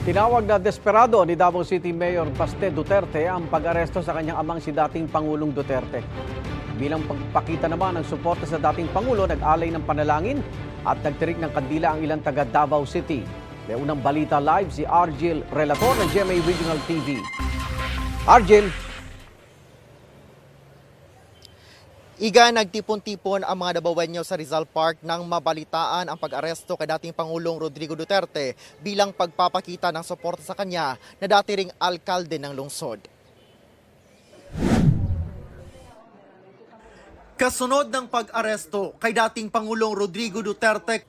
Tinawag na desperado ni Davao City Mayor Baste Duterte ang pag-aresto sa kanyang amang si dating Pangulong Duterte. Bilang pagpakita naman ng suporta sa dating Pangulo, nag-alay ng panalangin at nagtirik ng kandila ang ilang taga Davao City. May unang balita live si Argel Relator ng GMA Regional TV. Argel. Iga, nagtipon-tipon ang mga Davaoenyo sa Rizal Park nang mabalitaan ang pag-aresto kay dating Pangulong Rodrigo Duterte bilang pagpapakita ng suporta sa kanya na dati ring alkalde ng lungsod. Kasunod ng pag-aresto kay dating Pangulong Rodrigo Duterte,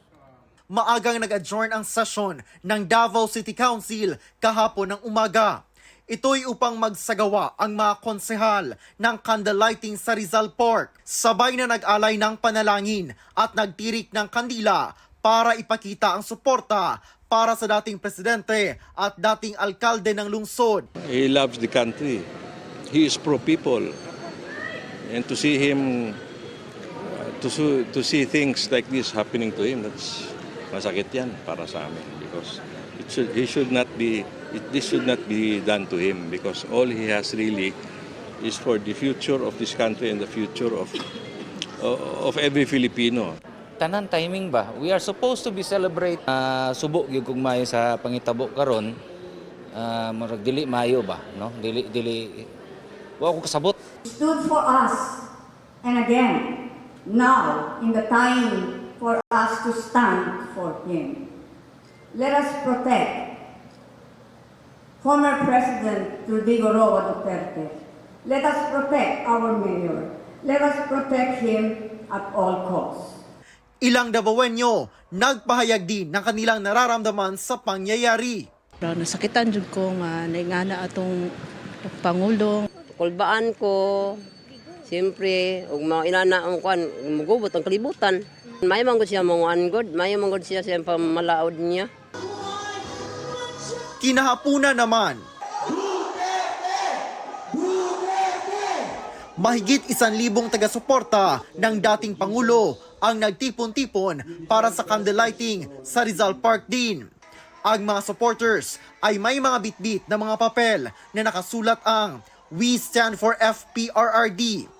maagang nag-adjourn ang sesyon ng Davao City Council kahapon ng umaga. Ito'y upang magsagawa ang mga konsehal ng candlelighting sa Rizal Park. Sabay na nag-alay ng panalangin at nagtirik ng kandila para ipakita ang suporta para sa dating presidente at dating alkalde ng lungsod. He loves the country. He is pro-people. And to see him, to see things like this happening to him, that's masakit yan para sa amin. Because this should not be done to him, because all he has really is for the future of this country and the future of every Filipino. Tanan timing ba? We are supposed to be celebrate subok gyud kung mayo sa pangitabo karon. Murag dili mayo ba, no? Dili wa ko kasabot. Stood for us, and again, now in the time for us to stand for him. Let us protect former President Rodrigo Roa Duterte. Let us protect our mayor. Let us protect him at all costs. Ilang Davaoenyo nagpahayag din ng kanilang nararamdaman sa pangyayari. Nasakitan jud ko nga naingana atong Pangulo. Kulbaan ko, siyempre, ug mga inana ang kwan, mugubot ang kalibutan. May manggod siya mga angod, may manggod siya sa pamalaod niya. Kinahapunan naman, mahigit 1,000 taga-suporta ng dating Pangulo ang nagtipon-tipon para sa candlelighting sa Rizal Park din. Ang mga supporters ay may mga bitbit na mga papel na nakasulat ang "We stand for FPRRD".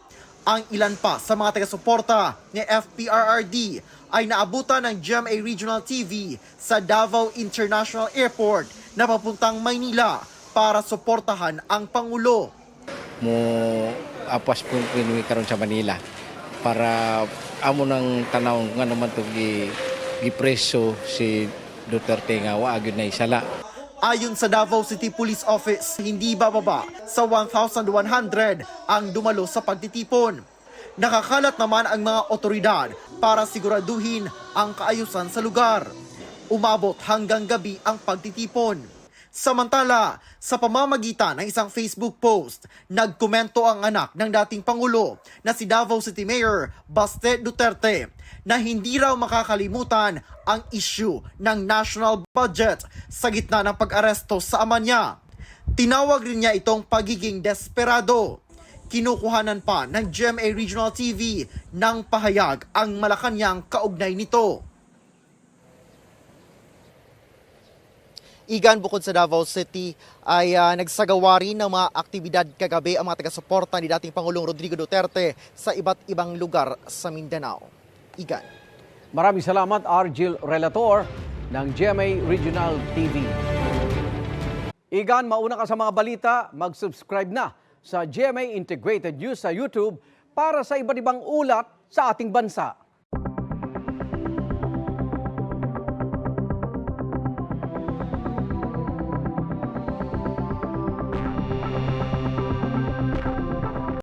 Ang ilan pa sa mga taga-suporta ni FPRRD ay naabutan ng GMA Regional TV sa Davao International Airport na papuntang Maynila para suportahan ang Pangulo. Mo apas po pinuwi karon sa Manila para amo nang tanaw nga naman to gipreso si Duterte nga wa gyud na isala. Ayon sa Davao City Police Office, hindi bababa sa 1,100 ang dumalo sa pagtitipon. Nakakalat naman ang mga otoridad para siguraduhin ang kaayusan sa lugar. Umabot hanggang gabi ang pagtitipon. Samantala, sa pamamagitan ng isang Facebook post, nagkomento ang anak ng dating Pangulo na si Davao City Mayor Baste Duterte na hindi raw makakalimutan ang issue ng national budget sa gitna ng pag-aresto sa ama niya. Tinawag rin niya itong pagiging desperado. Kinukuhanan pa ng GMA Regional TV ng pahayag ang Malacanang kaugnay nito. Igan, bukod sa Davao City, ay nagsagawa rin ng mga aktibidad kagabi ang mga taga-suporta ni dating Pangulong Rodrigo Duterte sa iba't ibang lugar sa Mindanao. Igan. Maraming salamat, Argel Relator ng GMA Regional TV. Igan, mauna ka sa mga balita, mag-subscribe na sa GMA Integrated News sa YouTube para sa iba't ibang ulat sa ating bansa.